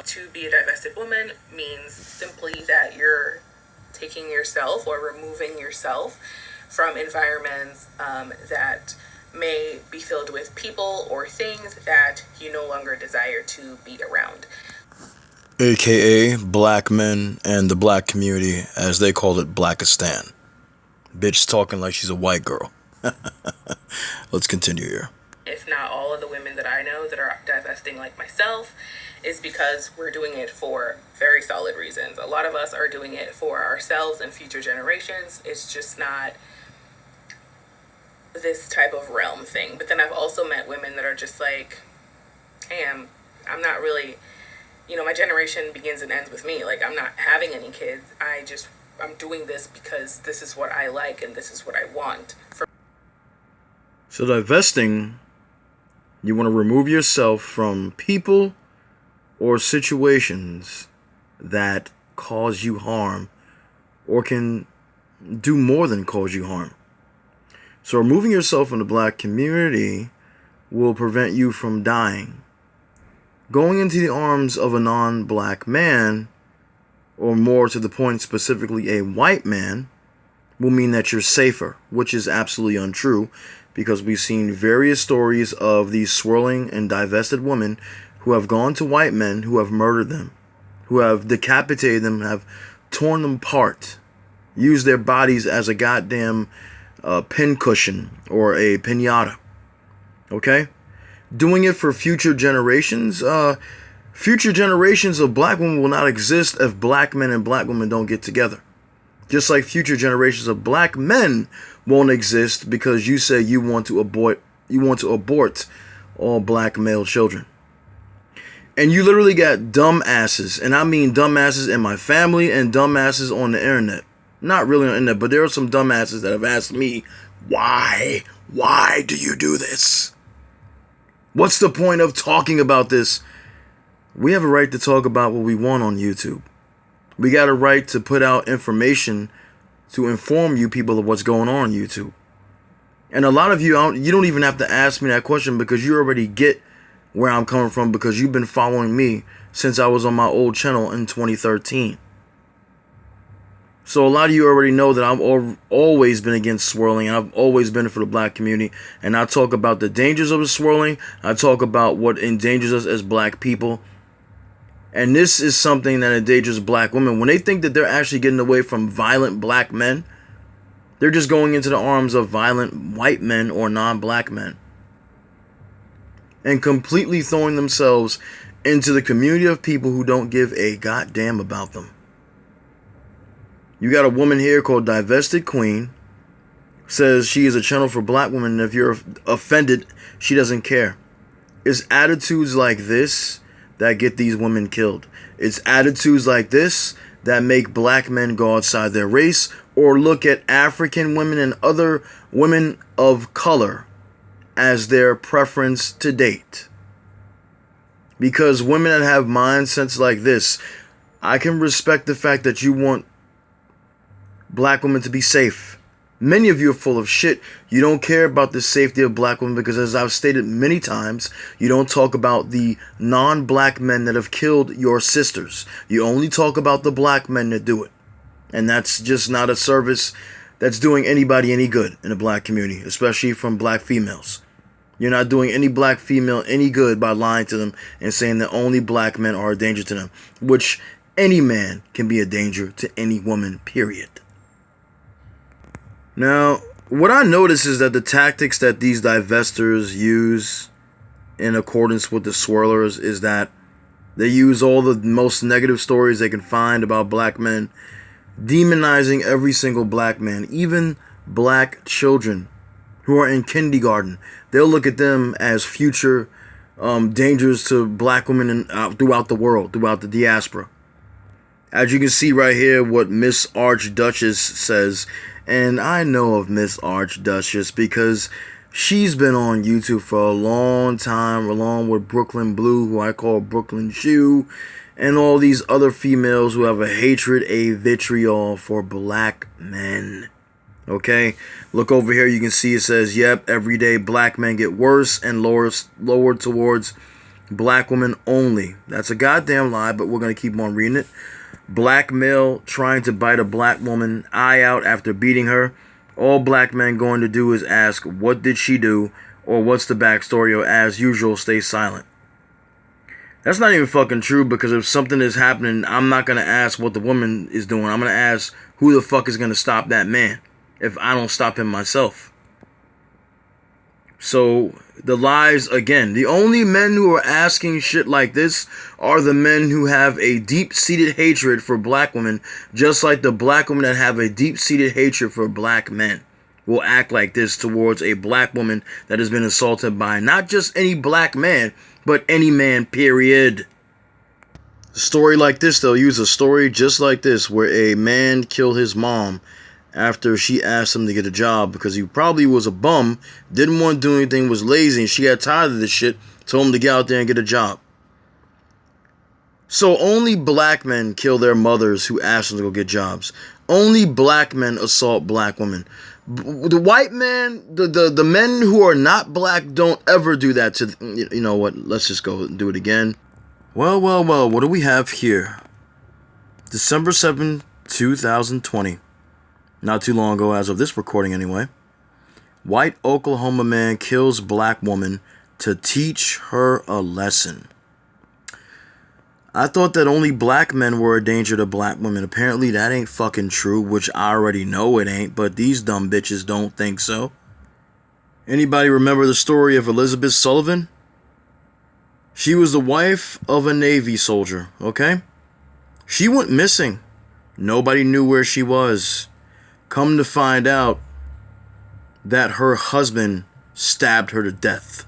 To be a divested woman means simply that you're taking yourself or removing yourself from environments that may be filled with people or things that you no longer desire to be around. AKA black men and the black community, as they call it, Blackistan. Bitch talking like she's a white girl. Let's continue here. If not all of the women that I know that are divesting like myself, is because we're doing it for very solid reasons. A lot of us are doing it for ourselves and future generations. It's just not this type of realm thing. But then I've also met women that are just like, hey, I'm not really, my generation begins and ends with me. Like, I'm not having any kids. I'm doing this because this is what I like and this is what I want. So divesting, you want to remove yourself from people or situations that cause you harm or can do more than cause you harm. So removing yourself from the black community will prevent you from dying. Going into the arms of a non-black man, or more to the point specifically a white man, will mean that you're safer, which is absolutely untrue, because we've seen various stories of these swirling and divested women who have gone to white men who have murdered them, who have decapitated them, have torn them apart, used their bodies as a goddamn pincushion or a piñata. Okay? Doing it for future generations. Future generations of black women will not exist if black men and black women don't get together. Just like future generations of black men won't exist because you say you want to abort all black male children. And you literally got dumbasses, and I mean dumbasses in my family and dumbasses on the internet. Not really on the internet, but there are some dumbasses that have asked me, why? Why do you do this? What's the point of talking about this? We have a right to talk about what we want on YouTube. We got a right to put out information to inform you people of what's going on YouTube. And a lot of you don't even have to ask me that question because you already get where I'm coming from because you've been following me since I was on my old channel in 2013. So a lot of you already know that I've always been against swirling. I've always been for the black community. And I talk about the dangers of the swirling. I talk about what endangers us as black people. And this is something that endangers black women. When they think that they're actually getting away from violent black men, they're just going into the arms of violent white men or non-black men. And completely throwing themselves into the community of people who don't give a goddamn about them. You got a woman here called Divested Queen. Says she is a channel for black women, and if you're offended, she doesn't care. It's attitudes like this that get these women killed. It's attitudes like this that make black men go outside their race or look at African women and other women of color as their preference to date. Because women that have mindsets like this, I can respect the fact that you want black women to be safe. Many of you are full of shit. You don't care about the safety of black women because, as I've stated many times, you don't talk about the non-black men that have killed your sisters. You only talk about the black men that do it. And that's just not a service that's doing anybody any good in the black community, especially from black females. You're not doing any black female any good by lying to them and saying that only black men are a danger to them, which any man can be a danger to any woman, period. Now, what I notice is that the tactics that these divesters use in accordance with the swirlers is that they use all the most negative stories they can find about black men, demonizing every single black man, even black children who are in kindergarten. They'll look at them as future dangers to black women throughout the world, throughout the diaspora. As you can see right here, what Miss Archduchess says. And I know of Miss Archduchess because she's been on YouTube for a long time, along with Brooklyn Blue, who I call Brooklyn Shoe, and all these other females who have a hatred, a vitriol for black men. Okay? Look over here, you can see it says, yep, every day black men get worse and lower towards Black women only. That's a goddamn lie, but we're going to keep on reading it. Black male trying to bite a black woman eye out after beating her. All black men going to do is ask, what did she do? Or what's the backstory? Or as usual, stay silent. That's not even fucking true, because if something is happening, I'm not going to ask what the woman is doing. I'm going to ask who the fuck is going to stop that man if I don't stop him myself. So the lies, again, the only men who are asking shit like this are the men who have a deep-seated hatred for black women, just like the black women that have a deep-seated hatred for black men will act like this towards a black woman that has been assaulted by not just any black man, but any man, period. A story like this, they'll use a story just like this, where a man killed his mom after she asked him to get a job because he probably was a bum, didn't want to do anything, was lazy, and she got tired of this shit, told him to get out there and get a job. So only black men kill their mothers who ask them to go get jobs. Only black men assault black women. The white man, the men who are not black don't ever do that to, you know what, let's just go and do it again. Well, what do we have here? December 7th, 2020. Not too long ago, as of this recording anyway. White Oklahoma man kills black woman to teach her a lesson. I thought that only black men were a danger to black women. Apparently that ain't fucking true, which I already know it ain't, but these dumb bitches don't think so. Anybody remember the story of Elizabeth Sullivan? She was the wife of a Navy soldier, okay? She went missing. Nobody knew where she was. Come to find out that her husband stabbed her to death.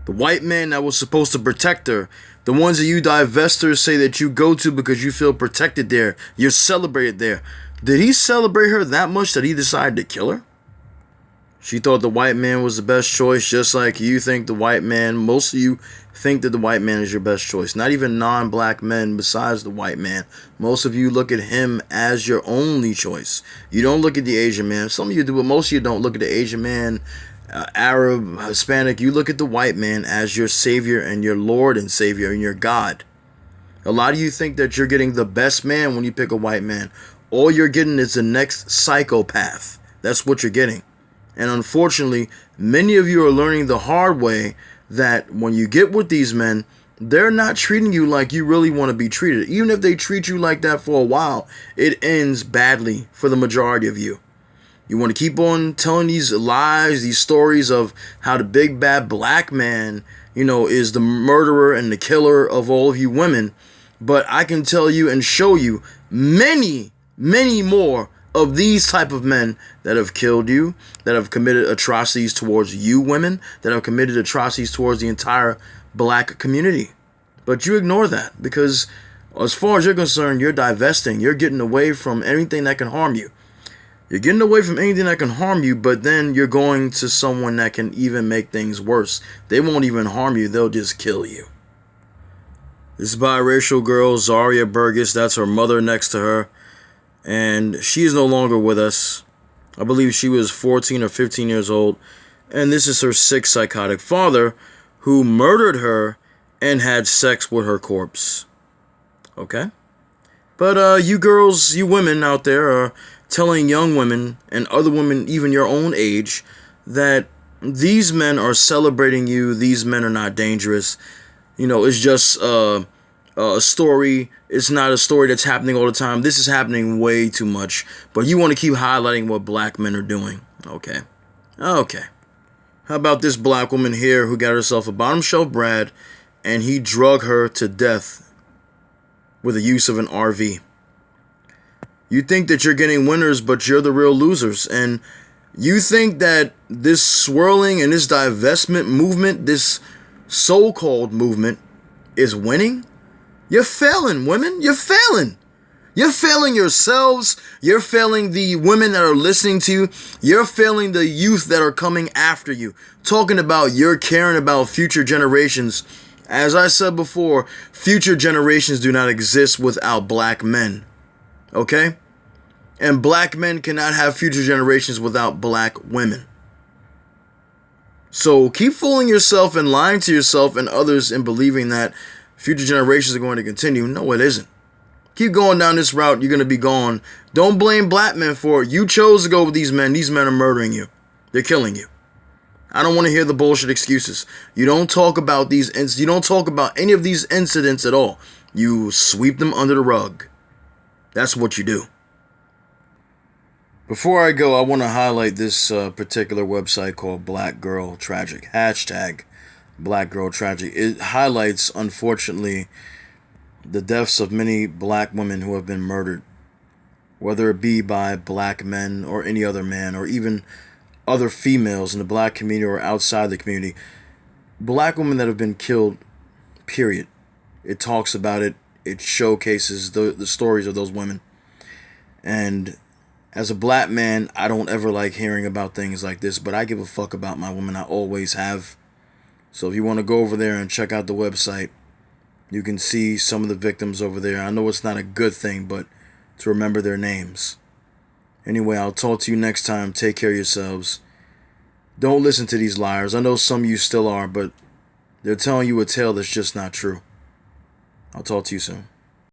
The white man that was supposed to protect her, the ones that you DIEvesters say that you go to because you feel protected there, you're celebrated there. Did he celebrate her that much that he decided to kill her? She thought the white man was the best choice, just like you think the white man, most of you think that the white man is your best choice. Not even non-black men besides the white man. Most of you look at him as your only choice. You don't look at the Asian man. Some of you do, but most of you don't look at the Asian man, Arab, Hispanic. You look at the white man as your savior and your Lord and savior and your God. A lot of you think that you're getting the best man when you pick a white man. All you're getting is the next psychopath. That's what you're getting. And unfortunately, many of you are learning the hard way that when you get with these men, they're not treating you like you really want to be treated. Even if they treat you like that for a while, it ends badly for the majority of you. You want to keep on telling these lies, these stories of how the big bad black man, is the murderer and the killer of all of you women. But I can tell you and show you many, many more of these type of men that have killed you, that have committed atrocities towards you women, that have committed atrocities towards the entire black community. But you ignore that because as far as you're concerned, you're divesting. You're getting away from anything that can harm you. You're getting away from anything that can harm you, but then you're going to someone that can even make things worse. They won't even harm you. They'll just kill you. This biracial girl, Zaria Burgess, that's her mother next to her. And she is no longer with us. I believe she was 14 or 15 years old. And this is her sick, psychotic father who murdered her and had sex with her corpse. Okay? But you girls, you women out there are telling young women and other women, even your own age, that these men are celebrating you. These men are not dangerous. It's just a story. It's not a story that's happening all the time. This is happening way too much. But you want to keep highlighting what black men are doing. Okay. How about this black woman here who got herself a bottom shelf Brad and he drug her to death with the use of an RV. You think that you're getting winners, but you're the real losers. And you think that this swirling and this divestment movement, this so-called movement, is winning? You're failing, women. You're failing. You're failing yourselves. You're failing the women that are listening to you. You're failing the youth that are coming after you. Talking about you're caring about future generations. As I said before, future generations do not exist without black men. Okay? And black men cannot have future generations without black women. So keep fooling yourself and lying to yourself and others and believing that future generations are going to continue. No, it isn't. Keep going down this route, you're going to be gone. Don't blame black men for it. You chose to go with these men. These men are murdering you. They're killing you. I don't want to hear the bullshit excuses. You don't talk about you don't talk about any of these incidents at all. You sweep them under the rug. That's what you do. Before I go, I want to highlight this particular website called Black Girl Tragic. Hashtag Black Girl Tragic. It highlights, unfortunately, the deaths of many black women who have been murdered, whether it be by black men or any other man, or even other females in the black community or outside the community. Black women that have been killed, period. It talks about it. It showcases the stories of those women. And as a black man, I don't ever like hearing about things like this, but I give a fuck about my women. I always have. So if you want to go over there and check out the website, you can see some of the victims over there. I know it's not a good thing, but to remember their names. Anyway, I'll talk to you next time. Take care of yourselves. Don't listen to these liars. I know some of you still are, but they're telling you a tale that's just not true. I'll talk to you soon.